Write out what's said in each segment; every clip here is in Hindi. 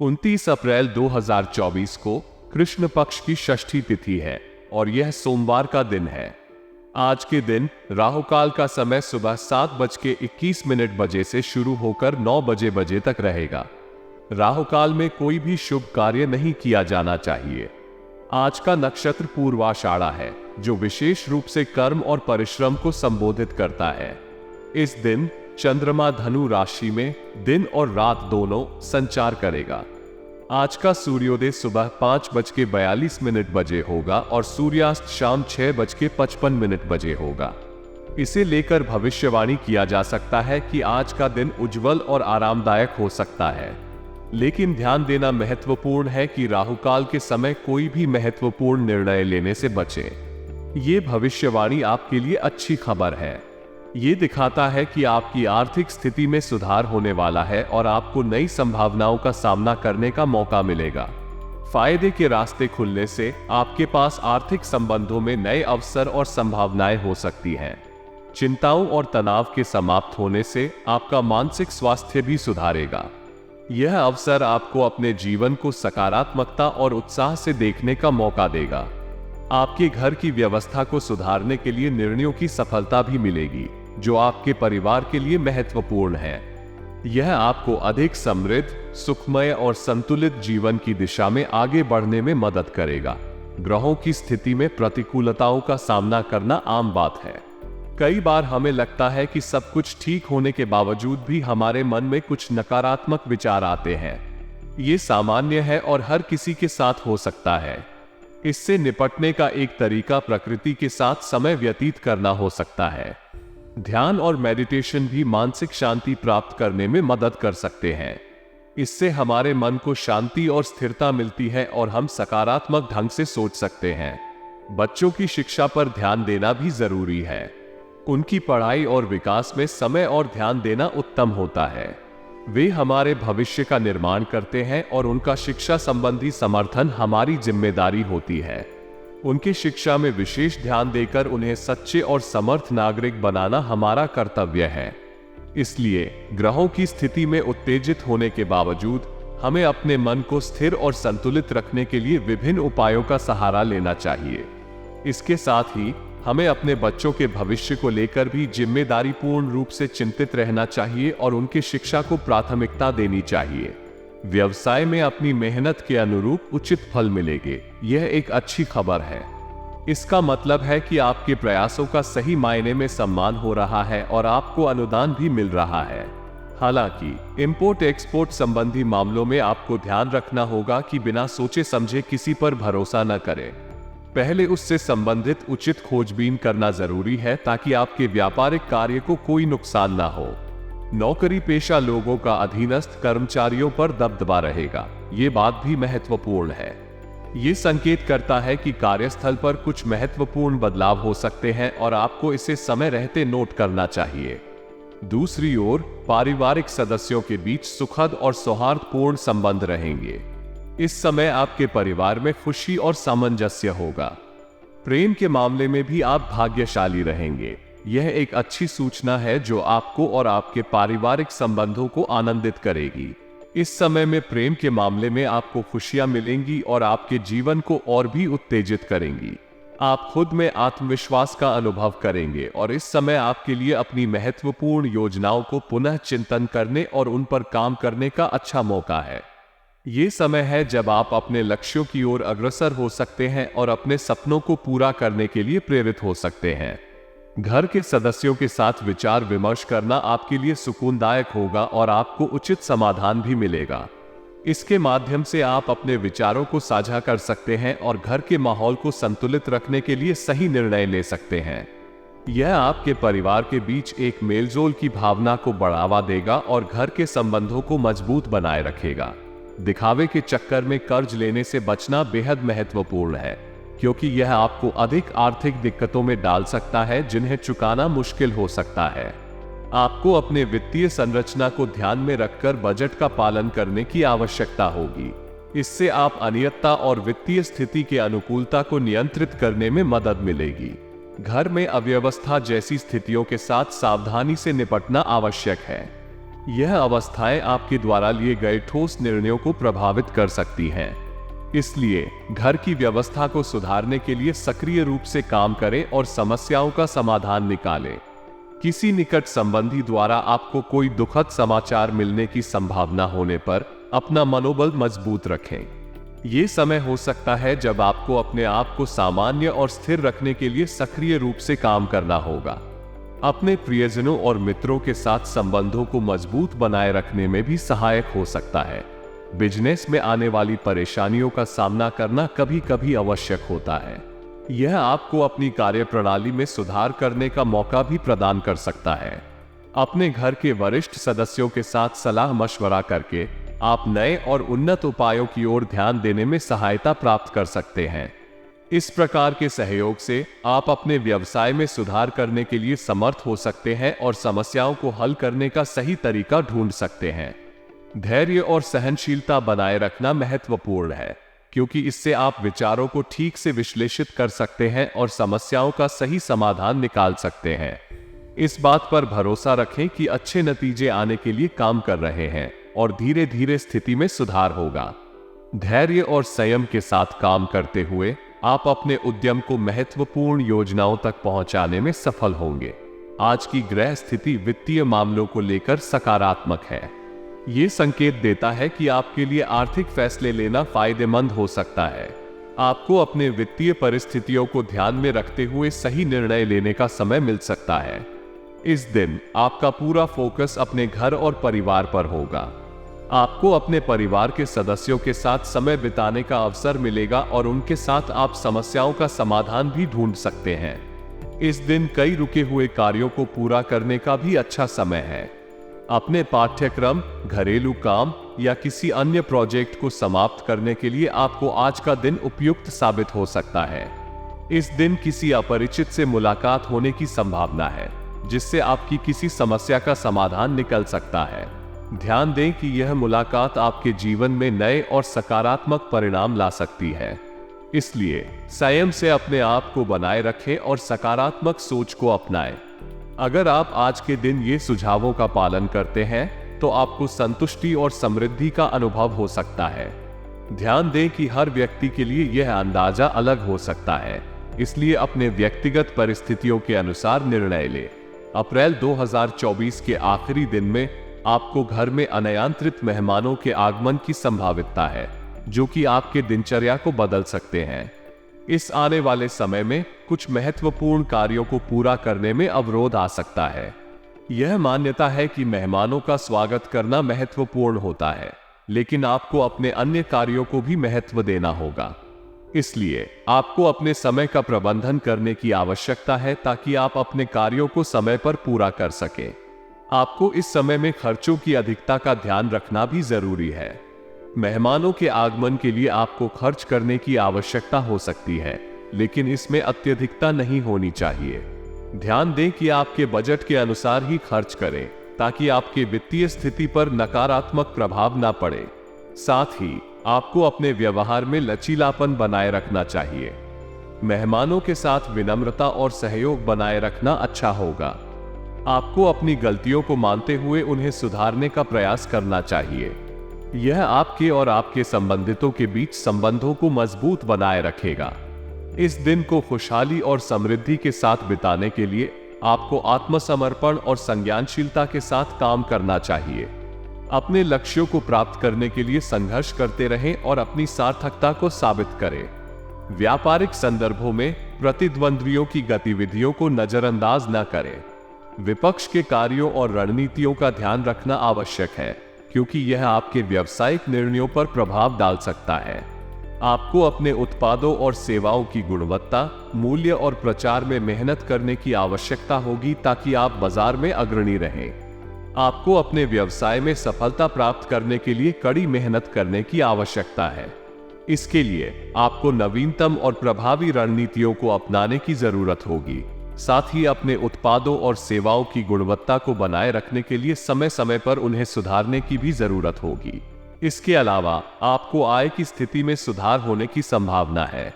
29 अप्रैल 2024 को कृष्ण पक्ष की षष्ठी तिथि है और यह सोमवार का दिन है। आज के दिन राहु काल का समय सुबह 7:21 से शुरू होकर 9 बजे तक रहेगा। राहु काल में कोई भी शुभ कार्य नहीं किया जाना चाहिए। आज का नक्षत्र पूर्वाषाढ़ा है, जो विशेष रूप से कर्म और परिश्रम को संबोधित करता है। इस दिन चंद्रमा धनु राशि में दिन और रात दोनों संचार करेगा। आज का सूर्योदय सुबह 5:42 होगा और सूर्यास्त शाम 6:55 होगा। इसे लेकर भविष्यवाणी किया जा सकता है कि आज का दिन उज्जवल और आरामदायक हो सकता है, लेकिन ध्यान देना महत्वपूर्ण है कि राहु काल के समय कोई भी महत्वपूर्ण निर्णय लेने से बचें। ये भविष्यवाणी आपके लिए अच्छी खबर है। ये दिखाता है कि आपकी आर्थिक स्थिति में सुधार होने वाला है और आपको नई संभावनाओं का सामना करने का मौका मिलेगा। फायदे के रास्ते खुलने से आपके पास आर्थिक संबंधों में नए अवसर और संभावनाएं हो सकती हैं। चिंताओं और तनाव के समाप्त होने से आपका मानसिक स्वास्थ्य भी सुधारेगा। यह अवसर आपको अपने जीवन को सकारात्मकता और उत्साह से देखने का मौका देगा। आपके घर की व्यवस्था को सुधारने के लिए निर्णयों की सफलता भी मिलेगी, जो आपके परिवार के लिए महत्वपूर्ण है। यह आपको अधिक समृद्ध, सुखमय और संतुलित जीवन की दिशा में आगे बढ़ने में मदद करेगा। ग्रहों की स्थिति में प्रतिकूलताओं का सामना करना आम बात है। कई बार हमें लगता है कि सब कुछ ठीक होने के बावजूद भी हमारे मन में कुछ नकारात्मक विचार आते हैं। ये सामान्य है और हर किसी के साथ हो सकता है। इससे निपटने का एक तरीका प्रकृति के साथ समय व्यतीत करना हो सकता है। ध्यान और मेडिटेशन भी मानसिक शांति प्राप्त करने में मदद कर सकते हैं। इससे हमारे मन को शांति और स्थिरता मिलती है और हम सकारात्मक ढंग से सोच सकते हैं। बच्चों की शिक्षा पर ध्यान देना भी जरूरी है। उनकी पढ़ाई और विकास में समय और ध्यान देना उत्तम होता है। वे हमारे भविष्य का निर्माण करते हैं और उनका शिक्षा संबंधी समर्थन हमारी जिम्मेदारी होती है। उनकी शिक्षा में विशेष ध्यान देकर उन्हें सच्चे और समर्थ नागरिक बनाना हमारा कर्तव्य है। इसलिए ग्रहों की स्थिति में उत्तेजित होने के बावजूद हमें अपने मन को स्थिर और संतुलित रखने के लिए विभिन्न उपायों का सहारा लेना चाहिए। इसके साथ ही हमें अपने बच्चों के भविष्य को लेकर भी जिम्मेदारीपूर्ण रूप से चिंतित रहना चाहिए और उनकी शिक्षा को प्राथमिकता देनी चाहिए। व्यवसाय में अपनी मेहनत के अनुरूप उचित फल मिलेंगे, यह एक अच्छी खबर है। इसका मतलब है कि आपके प्रयासों का सही मायने में सम्मान हो रहा है और आपको अनुदान भी मिल रहा है। हालांकि इंपोर्ट एक्सपोर्ट संबंधी मामलों में आपको ध्यान रखना होगा कि बिना सोचे समझे किसी पर भरोसा न करें। पहले उससे संबंधित उचित खोजबीन करना जरूरी है ताकि आपके व्यापारिक कार्य को कोई नुकसान ना हो। नौकरी पेशा लोगों का अधीनस्थ कर्मचारियों पर दबदबा रहेगा, ये बात भी महत्वपूर्ण है। ये संकेत करता है कि कार्यस्थल पर कुछ महत्वपूर्ण बदलाव हो सकते हैं और आपको इसे समय रहते नोट करना चाहिए। दूसरी ओर पारिवारिक सदस्यों के बीच सुखद और सौहार्दपूर्ण संबंध रहेंगे। इस समय आपके परिवार में खुशी और सामंजस्य होगा। प्रेम के मामले में भी आप भाग्यशाली रहेंगे। यह एक अच्छी सूचना है जो आपको और आपके पारिवारिक संबंधों को आनंदित करेगी। इस समय में प्रेम के मामले में आपको खुशियां मिलेंगी और आपके जीवन को और भी उत्तेजित करेंगी। आप खुद में आत्मविश्वास का अनुभव करेंगे और इस समय आपके लिए अपनी महत्वपूर्ण योजनाओं को पुनः चिंतन करने और उन पर काम करने का अच्छा मौका है। ये समय है जब आप अपने लक्ष्यों की ओर अग्रसर हो सकते हैं और अपने सपनों को पूरा करने के लिए प्रेरित हो सकते हैं। घर के सदस्यों के साथ विचार विमर्श करना आपके लिए सुकूनदायक होगा और आपको उचित समाधान भी मिलेगा। इसके माध्यम से आप अपने विचारों को साझा कर सकते हैं और घर के माहौल को संतुलित रखने के लिए सही निर्णय ले सकते हैं। यह आपके परिवार के बीच एक मेलजोल की भावना को बढ़ावा देगा और घर के संबंधों को मजबूत बनाए रखेगा। दिखावे के चक्कर में कर्ज लेने से बचना बेहद महत्वपूर्ण है, क्योंकि यह आपको अधिक आर्थिक दिक्कतों में डाल सकता है जिन्हें चुकाना मुश्किल हो सकता है। आपको अपने वित्तीय संरचना को ध्यान में रखकर बजट का पालन करने की आवश्यकता होगी। इससे आप अनियमितता और वित्तीय स्थिति के अनुकूलता को नियंत्रित करने में मदद मिलेगी। घर में अव्यवस्था जैसी स्थितियों के साथ सावधानी से निपटना आवश्यक है। यह अवस्थाएं आपके द्वारा लिए गए ठोस निर्णयों को प्रभावित कर सकती हैं। इसलिए घर की व्यवस्था को सुधारने के लिए सक्रिय रूप से काम करें और समस्याओं का समाधान निकालें। किसी निकट संबंधी द्वारा आपको कोई दुखद समाचार मिलने की संभावना होने पर अपना मनोबल मजबूत रखें। ये समय हो सकता है जब आपको अपने आप को सामान्य और स्थिर रखने के लिए सक्रिय रूप से काम करना होगा। अपने प्रियजनों और मित्रों के साथ संबंधों को मजबूत बनाए रखने में भी सहायक हो सकता है। बिजनेस में आने वाली परेशानियों का सामना करना कभी कभी आवश्यक होता है। यह आपको अपनी कार्यप्रणाली में सुधार करने का मौका भी प्रदान कर सकता है। अपने घर के वरिष्ठ सदस्यों के साथ सलाह मशवरा करके आप नए और उन्नत उपायों की ओर ध्यान देने में सहायता प्राप्त कर सकते हैं। इस प्रकार के सहयोग से आप अपने व्यवसाय में सुधार करने के लिए समर्थ हो सकते हैं और समस्याओं को हल करने का सही तरीका ढूंढ सकते हैं। धैर्य और सहनशीलता बनाए रखना महत्वपूर्ण है, क्योंकि इससे आप विचारों को ठीक से विश्लेषित कर सकते हैं और समस्याओं का सही समाधान निकाल सकते हैं। इस बात पर भरोसा रखें कि अच्छे नतीजे आने के लिए काम कर रहे हैं और धीरे धीरे स्थिति में सुधार होगा। धैर्य और संयम के साथ काम करते हुए आप अपने उद्यम को महत्वपूर्ण योजनाओं तक पहुंचाने में सफल होंगे। आज की ग्रह स्थिति वित्तीय मामलों को लेकर सकारात्मक है। ये संकेत देता है कि आपके लिए आर्थिक फैसले लेना फायदेमंद हो सकता है। आपको अपने वित्तीय परिस्थितियों को ध्यान में रखते हुए सही निर्णय लेने का समय मिल सकता है। इस दिन आपका पूरा फोकस अपने घर और परिवार पर होगा। आपको अपने परिवार के सदस्यों के साथ समय बिताने का अवसर मिलेगा और उनके साथ आप समस्याओं का समाधान भी ढूंढ सकते हैं। इस दिन कई रुके हुए कार्यों को पूरा करने का भी अच्छा समय है। अपने पाठ्यक्रम, घरेलू काम या किसी अन्य प्रोजेक्ट को समाप्त करने के लिए आपको आज का दिन उपयुक्त साबित हो सकता है। इस दिन किसी अपरिचित से मुलाकात होने की संभावना है, जिससे आपकी किसी समस्या का समाधान निकल सकता है। ध्यान दें कि यह मुलाकात आपके जीवन में नए और सकारात्मक परिणाम ला सकती है। इसलिए संयम से अपने आप को बनाए रखें और सकारात्मक सोच को अपनाएं। अगर आप आज के दिन ये सुझावों का पालन करते हैं तो आपको संतुष्टि और समृद्धि का अनुभव हो सकता है। ध्यान दें कि हर व्यक्ति के लिए यह अंदाजा अलग हो सकता है, इसलिए अपने व्यक्तिगत परिस्थितियों के अनुसार निर्णय लें। अप्रैल 2024 के आखिरी दिन में आपको घर में अनियंत्रित मेहमानों के आगमन की संभावितता है, जो कि आपके दिनचर्या को बदल सकते हैं। इस आने वाले समय में कुछ महत्वपूर्ण कार्यों को पूरा करने में अवरोध आ सकता है। यह मान्यता है कि मेहमानों का स्वागत करना महत्वपूर्ण होता है, लेकिन आपको अपने अन्य कार्यों को भी महत्व देना होगा। इसलिए आपको अपने समय का प्रबंधन करने की आवश्यकता है ताकि आप अपने कार्यों को समय पर पूरा कर सकें। आपको इस समय में खर्चों की अधिकता का ध्यान रखना भी जरूरी है। मेहमानों के आगमन के लिए आपको खर्च करने की आवश्यकता हो सकती है, लेकिन इसमें अत्यधिकता नहीं होनी चाहिए। ध्यान दें कि आपके बजट के अनुसार ही खर्च करें, ताकि आपके वित्तीय स्थिति पर नकारात्मक प्रभाव न पड़े। साथ ही आपको अपने व्यवहार में लचीलापन बनाए रखना चाहिए। मेहमानों के साथ विनम्रता और सहयोग बनाए रखना अच्छा होगा। आपको अपनी गलतियों को मानते हुए उन्हें सुधारने का प्रयास करना चाहिए। यह आपके और आपके संबंधितों के बीच संबंधों को मजबूत बनाए रखेगा। इस दिन को खुशहाली और समृद्धि के साथ बिताने के लिए आपको आत्मसमर्पण और संज्ञानशीलता के साथ काम करना चाहिए। अपने लक्ष्यों को प्राप्त करने के लिए संघर्ष करते रहें और अपनी सार्थकता को साबित करें। व्यापारिक संदर्भों में प्रतिद्वंद्वियों की गतिविधियों को नजरअंदाज न करें। विपक्ष के कार्यों और रणनीतियों का ध्यान रखना आवश्यक है, क्योंकि यह आपके व्यावसायिक निर्णयों पर प्रभाव डाल सकता है। आपको अपने उत्पादों और सेवाओं की गुणवत्ता, मूल्य और प्रचार में मेहनत करने की आवश्यकता होगी ताकि आप बाजार में अग्रणी रहें। आपको अपने व्यवसाय में सफलता प्राप्त करने के लिए कड़ी मेहनत करने की आवश्यकता है। इसके लिए आपको नवीनतम और प्रभावी रणनीतियों को अपनाने की जरूरत होगी। साथ ही अपने उत्पादों और सेवाओं की गुणवत्ता को बनाए रखने के लिए समय समय पर उन्हें सुधारने की भी जरूरत होगी। इसके अलावा आपको आय की स्थिति में सुधार होने की संभावना है।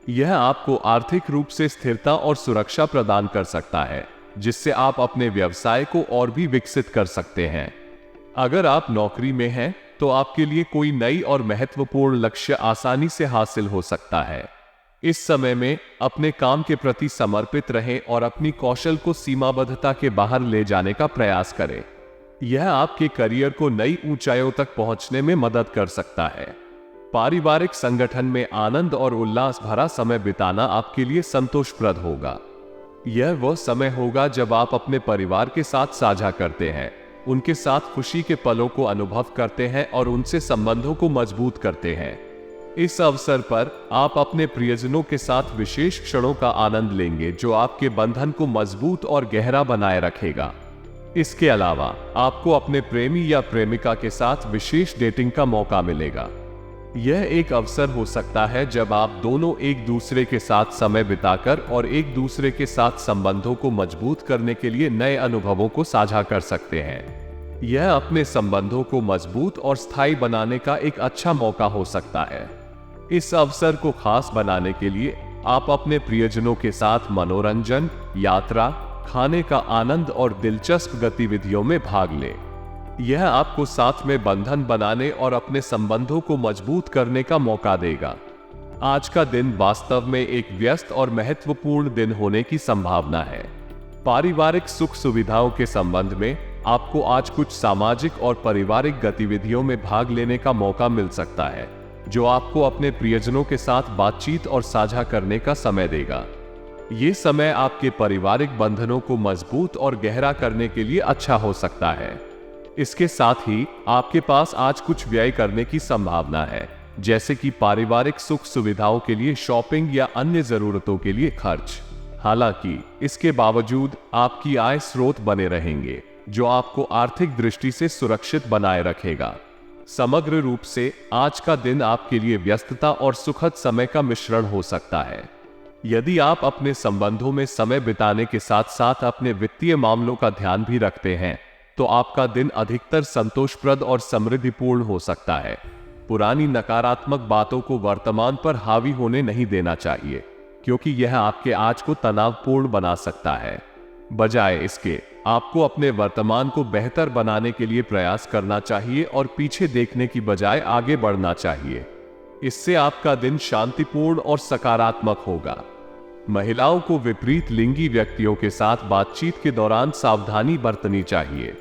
यह आपको आर्थिक रूप से स्थिरता और सुरक्षा प्रदान कर सकता है, जिससे आप अपने व्यवसाय को और भी विकसित कर सकते हैं। अगर आप नौकरी में हैं तो आपके लिए कोई नई और महत्वपूर्ण लक्ष्य आसानी से हासिल हो सकता है। इस समय में अपने काम के प्रति समर्पित रहें और अपनी कौशल को सीमाबद्धता के बाहर ले जाने का प्रयास करें। यह आपके करियर को नई ऊंचाइयों तक पहुंचने में मदद कर सकता है। पारिवारिक संगठन में आनंद और उल्लास भरा समय बिताना आपके लिए संतोषप्रद होगा। यह वह समय होगा जब आप अपने परिवार के साथ साझा करते हैं, उनके साथ खुशी के पलों को अनुभव करते हैं और उनसे संबंधों को मजबूत करते हैं। इस अवसर पर आप अपने प्रियजनों के साथ विशेष क्षणों का आनंद लेंगे जो आपके बंधन को मजबूत और गहरा बनाए रखेगा। इसके अलावा आपको अपने प्रेमी या प्रेमिका के साथ विशेष डेटिंग का मौका मिलेगा। यह एक अवसर हो सकता है जब आप दोनों एक दूसरे के साथ समय बिताकर और एक दूसरे के साथ संबंधों को मजबूत करने के लिए नए अनुभवों को साझा कर सकते हैं। यह अपने संबंधों को मजबूत और स्थायी बनाने का एक अच्छा मौका हो सकता है। इस अवसर को खास बनाने के लिए आप अपने प्रियजनों के साथ मनोरंजन, यात्रा, खाने का आनंद और दिलचस्प गतिविधियों में भाग लें। यह आपको साथ में बंधन बनाने और अपने संबंधों को मजबूत करने का मौका देगा। आज का दिन वास्तव में एक व्यस्त और महत्वपूर्ण दिन होने की संभावना है। पारिवारिक सुख सुविधाओं के संबंध में आपको आज कुछ सामाजिक और पारिवारिक गतिविधियों में भाग लेने का मौका मिल सकता है, जो आपको अपने प्रियजनों के साथ बातचीत और साझा करने का समय देगा। ये समय आपके पारिवारिक बंधनों को मजबूत और गहरा करने के लिए अच्छा हो सकता है। इसके साथ ही आपके पास आज कुछ व्यय करने की संभावना है, जैसे कि पारिवारिक सुख सुविधाओं के लिए शॉपिंग या अन्य जरूरतों के लिए खर्च। हालांकि इसके बावजूद आपकी आय स्रोत बने रहेंगे, जो आपको आर्थिक दृष्टि से सुरक्षित बनाए रखेगा। समग्र रूप से आज का दिन आपके लिए व्यस्तता और सुखद समय का मिश्रण हो सकता है। यदि आप अपने संबंधों में समय बिताने के साथ साथ अपने वित्तीय मामलों का ध्यान भी रखते हैं, तो आपका दिन अधिकतर संतोषप्रद और समृद्धिपूर्ण हो सकता है। पुरानी नकारात्मक बातों को वर्तमान पर हावी होने नहीं देना चाहिए, क्योंकि यह आपके आज को तनावपूर्ण बना सकता है। बजाय इसके आपको अपने वर्तमान को बेहतर बनाने के लिए प्रयास करना चाहिए और पीछे देखने की बजाय आगे बढ़ना चाहिए। इससे आपका दिन शांतिपूर्ण और सकारात्मक होगा। महिलाओं को विपरीत लिंगी व्यक्तियों के साथ बातचीत के दौरान सावधानी बरतनी चाहिए।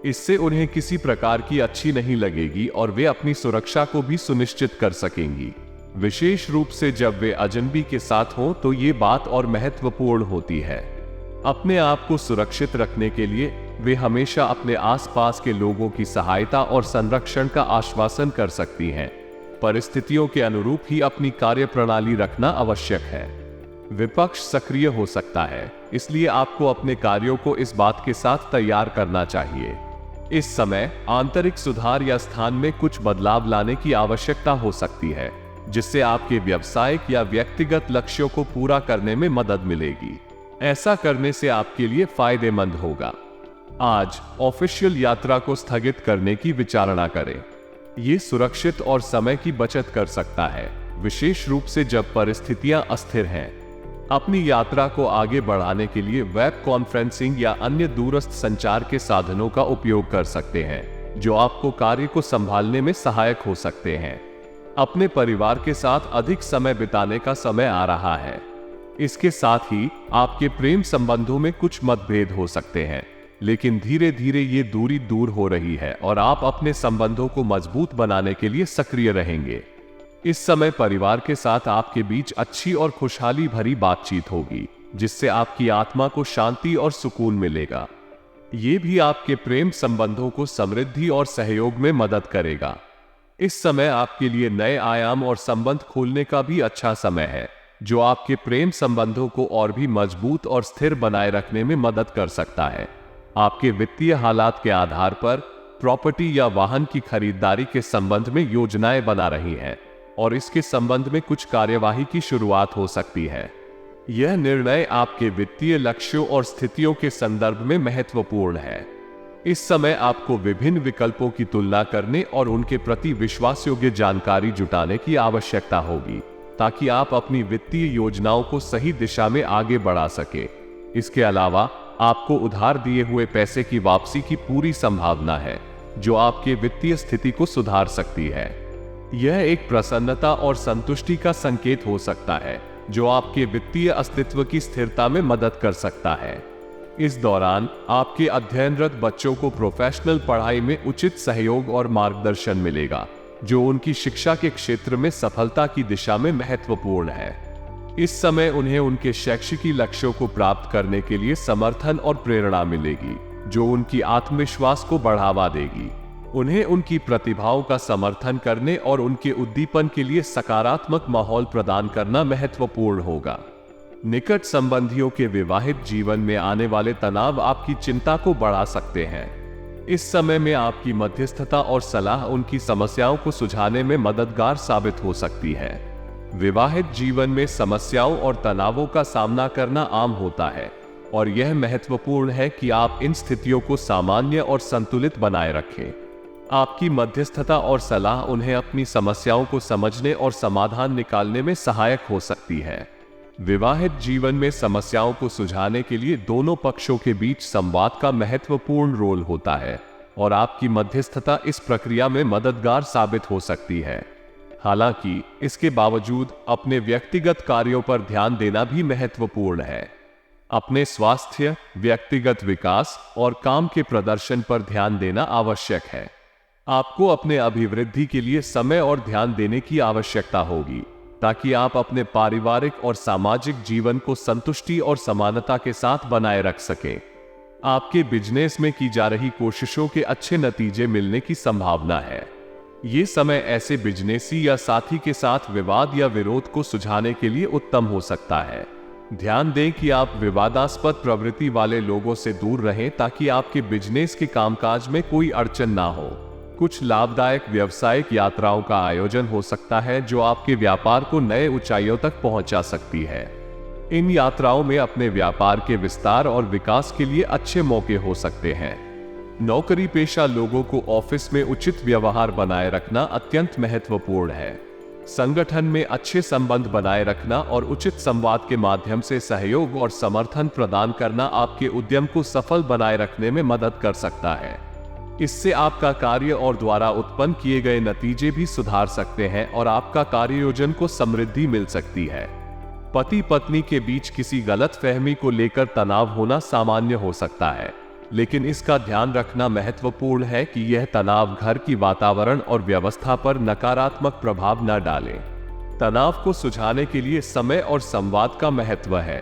इससे उन्हें किसी प्रकार की अच्छी नहीं लगेगी और वे अपनी सुरक्षा को भी सुनिश्चित कर सकेंगी। विशेष रूप से जब वे अजनबी के साथ हों तो ये बात और महत्वपूर्ण होती है। अपने आप को सुरक्षित रखने के लिए वे हमेशा अपने आसपास के लोगों की सहायता और संरक्षण का आश्वासन कर सकती हैं। परिस्थितियों के अनुरूप ही अपनी कार्यप्रणाली रखना आवश्यक है। विपक्ष सक्रिय हो सकता है, इसलिए आपको अपने कार्यों को इस बात के साथ तैयार करना चाहिए। इस समय आंतरिक सुधार या स्थान में कुछ बदलाव लाने की आवश्यकता हो सकती है, जिससे आपके व्यावसायिक या व्यक्तिगत लक्ष्यों को पूरा करने में मदद मिलेगी। ऐसा करने से आपके लिए फायदेमंद होगा। आज ऑफिशियल यात्रा को स्थगित करने की विचारणा करें। ये सुरक्षित और समय की बचत कर सकता है, विशेष रूप से जब परिस्थितियां अस्थिर हैं। अपनी यात्रा को आगे बढ़ाने के लिए वेब कॉन्फ्रेंसिंग या अन्य दूरस्थ संचार के साधनों का उपयोग कर सकते हैं, जो आपको कार्य को संभालने में सहायक हो सकते हैं। अपने परिवार के साथ अधिक समय बिताने का समय आ रहा है। इसके साथ ही आपके प्रेम संबंधों में कुछ मतभेद हो सकते हैं, लेकिन धीरे धीरे ये दूरी दूर हो रही है और आप अपने संबंधों को मजबूत बनाने के लिए सक्रिय रहेंगे। इस समय परिवार के साथ आपके बीच अच्छी और खुशहाली भरी बातचीत होगी, जिससे आपकी आत्मा को शांति और सुकून मिलेगा। ये भी आपके प्रेम संबंधों को समृद्धि और सहयोग में मदद करेगा। इस समय आपके लिए नए आयाम और संबंध खोलने का भी अच्छा समय है, जो आपके प्रेम संबंधों को और भी मजबूत और स्थिर बनाए रखने में मदद कर सकता है। आपके वित्तीय हालात के आधार पर प्रॉपर्टी या वाहन की खरीदारी के संबंध में योजनाएं बना रही हैं और इसके संबंध में कुछ कार्यवाही की शुरुआत हो सकती है। यह निर्णय आपके वित्तीय लक्ष्यों और स्थितियों के संदर्भ में महत्वपूर्ण है। इस समय आपको विभिन्न विकल्पों की तुलना करने और उनके प्रति विश्वासयोग्य जानकारी जुटाने की आवश्यकता होगी, ताकि आप अपनी वित्तीय योजनाओं को सही दिशा में आगे बढ़ा सके। इसके अलावा आपको उधार दिए हुए पैसे की वापसी की पूरी संभावना है, जो आपके वित्तीय स्थिति को सुधार सकती है। यह एक प्रसन्नता और संतुष्टि का संकेत हो सकता है, जो आपके वित्तीय अस्तित्व की स्थिरता में मदद कर सकता है। इस दौरान आपके अध्ययनरत बच्चों को प्रोफेशनल पढ़ाई में उचित सहयोग और मार्गदर्शन मिलेगा, जो उनकी शिक्षा के क्षेत्र में सफलता की दिशा में महत्वपूर्ण है। इस समय उन्हें उनके शैक्षिक लक्ष्यों को प्राप्त करने के लिए समर्थन और प्रेरणा मिलेगी, जो उनकी आत्मविश्वास को बढ़ावा देगी। उन्हें उनकी प्रतिभाओं का समर्थन करने और उनके उद्दीपन के लिए सकारात्मक माहौल प्रदान करना महत्वपूर्ण होगा। निकट संबंधियों के विवाहित जीवन में आने वाले तनाव आपकी चिंता को बढ़ा सकते हैं। इस समय में आपकी मध्यस्थता और सलाह उनकी समस्याओं को सुलझाने में मददगार साबित हो सकती है। विवाहित जीवन में समस्याओं और तनावों का सामना करना आम होता है, और यह महत्वपूर्ण है कि आप इन स्थितियों को सामान्य और संतुलित बनाए रखें। आपकी मध्यस्थता और सलाह उन्हें अपनी समस्याओं को समझने और समाधान निकालने में सहायक हो सकती है। विवाहित जीवन में समस्याओं को सुलझाने के लिए दोनों पक्षों के बीच संवाद का महत्वपूर्ण रोल होता है, और आपकी मध्यस्थता इस प्रक्रिया में मददगार साबित हो सकती है। हालांकि इसके बावजूद अपने व्यक्तिगत कार्यों पर ध्यान देना भी महत्वपूर्ण है। अपने स्वास्थ्य, व्यक्तिगत विकास और काम के प्रदर्शन पर ध्यान देना आवश्यक है। आपको अपने अभिवृद्धि के लिए समय और ध्यान देने की आवश्यकता होगी, ताकि आप अपने पारिवारिक और सामाजिक जीवन को संतुष्टि और समानता के साथ बनाए रख सकें। आपके बिजनेस में की जा रही कोशिशों के अच्छे नतीजे मिलने की संभावना है। ये समय ऐसे बिजनेसी या साथी के साथ विवाद या विरोध को सुलझाने के लिए उत्तम हो सकता है। ध्यान दें कि आप विवादास्पद प्रवृत्ति वाले लोगों से दूर रहें, ताकि आपके बिजनेस के कामकाज में कोई अड़चन ना हो। कुछ लाभदायक व्यावसायिक यात्राओं का आयोजन हो सकता है, जो आपके व्यापार को नए ऊंचाइयों तक पहुंचा सकती है। इन यात्राओं में अपने व्यापार के विस्तार और विकास के लिए अच्छे मौके हो सकते हैं। नौकरी पेशा लोगों को ऑफिस में उचित व्यवहार बनाए रखना अत्यंत महत्वपूर्ण है। संगठन में अच्छे संबंध बनाए रखना और उचित संवाद के माध्यम से सहयोग और समर्थन प्रदान करना आपके उद्यम को सफल बनाए रखने में मदद कर सकता है। इससे आपका कार्य और द्वारा उत्पन्न किए गए नतीजे भी सुधार सकते हैं, और आपका कार्ययोजन को समृद्धि मिल सकती है। पति पत्नी के बीच किसी गलतफहमी को लेकर तनाव होना सामान्य हो सकता है, लेकिन इसका ध्यान रखना महत्वपूर्ण है कि यह तनाव घर की वातावरण और व्यवस्था पर नकारात्मक प्रभाव न डाले। तनाव को सुलझाने के लिए समय और संवाद का महत्व है।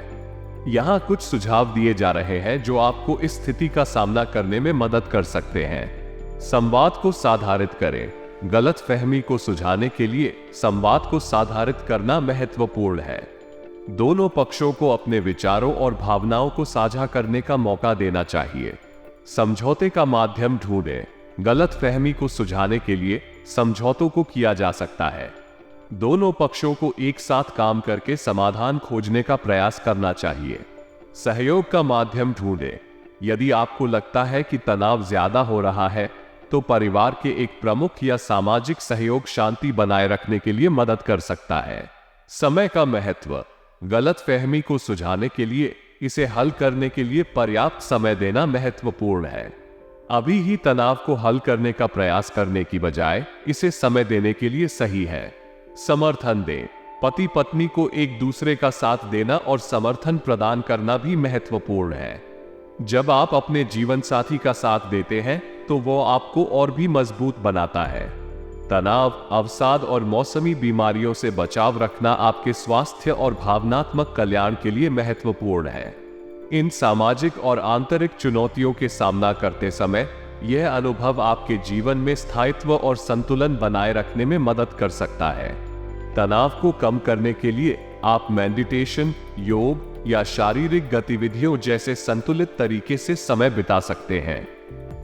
यहाँ कुछ सुझाव दिए जा रहे हैं जो आपको इस स्थिति का सामना करने में मदद कर सकते हैं। संवाद को साधारित करें। गलतफहमी को सुलझाने के लिए संवाद को साधारित करना महत्वपूर्ण है। दोनों पक्षों को अपने विचारों और भावनाओं को साझा करने का मौका देना चाहिए। समझौते का माध्यम ढूंढें। गलतफहमी को सुलझाने के लिए समझौतों को किया जा सकता है। दोनों पक्षों को एक साथ काम करके समाधान खोजने का प्रयास करना चाहिए। सहयोग का माध्यम ढूंढें। यदि आपको लगता है कि तनाव ज्यादा हो रहा है, तो परिवार के एक प्रमुख या सामाजिक सहयोग शांति बनाए रखने के लिए मदद कर सकता है। समय का महत्व। गलतफहमी को सुलझाने के लिए इसे हल करने के लिए पर्याप्त समय देना महत्वपूर्ण है। अभी ही तनाव को हल करने का प्रयास करने की बजाय इसे समय देने के लिए सही है। समर्थन दें। पति पत्नी को एक दूसरे का साथ देना और समर्थन प्रदान करना भी महत्वपूर्ण है। जब आप अपने जीवन साथी का साथ देते हैं, तो वो आपको और भी मजबूत बनाता है। तनाव, अवसाद और मौसमी बीमारियों से बचाव रखना आपके स्वास्थ्य और भावनात्मक कल्याण के लिए महत्वपूर्ण है। इन सामाजिक और आंतरिक चुनौतियों के सामना करते समय यह अनुभव आपके जीवन में स्थायित्व और संतुलन बनाए रखने में मदद कर सकता है। तनाव को कम करने के लिए आप मेडिटेशन, योग या शारीरिक गतिविधियों जैसे संतुलित तरीके से समय बिता सकते हैं।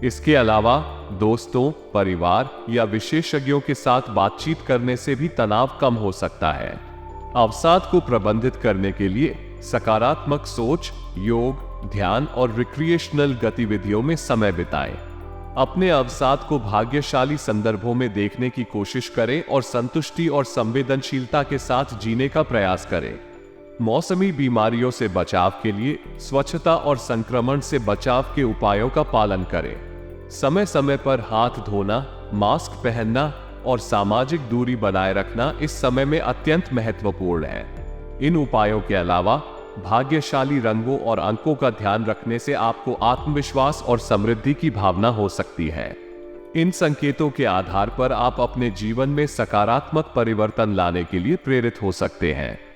इसके अलावा दोस्तों, परिवार या विशेषज्ञों के साथ बातचीत करने से भी तनाव कम हो सकता है। अवसाद को प्रबंधित करने के लिए सकारात्मक सोच, योग, ध्यान और रिक्रिएशनल गतिविधियों में समय बिताएं। अपने अवसाद को भाग्यशाली संदर्भों में देखने की कोशिश करें और संतुष्टि और संवेदनशीलता के साथ जीने का प्रयास करें। मौसमी बीमारियों से बचाव के लिए स्वच्छता और संक्रमण से बचाव के उपायों का पालन करें। समय समय पर हाथ धोना, मास्क पहनना और सामाजिक दूरी बनाए रखना इस समय में अत्यंत महत्वपूर्ण है। इन उपायों के अलावा भाग्यशाली रंगों और अंकों का ध्यान रखने से आपको आत्मविश्वास और समृद्धि की भावना हो सकती है। इन संकेतों के आधार पर आप अपने जीवन में सकारात्मक परिवर्तन लाने के लिए प्रेरित हो सकते हैं।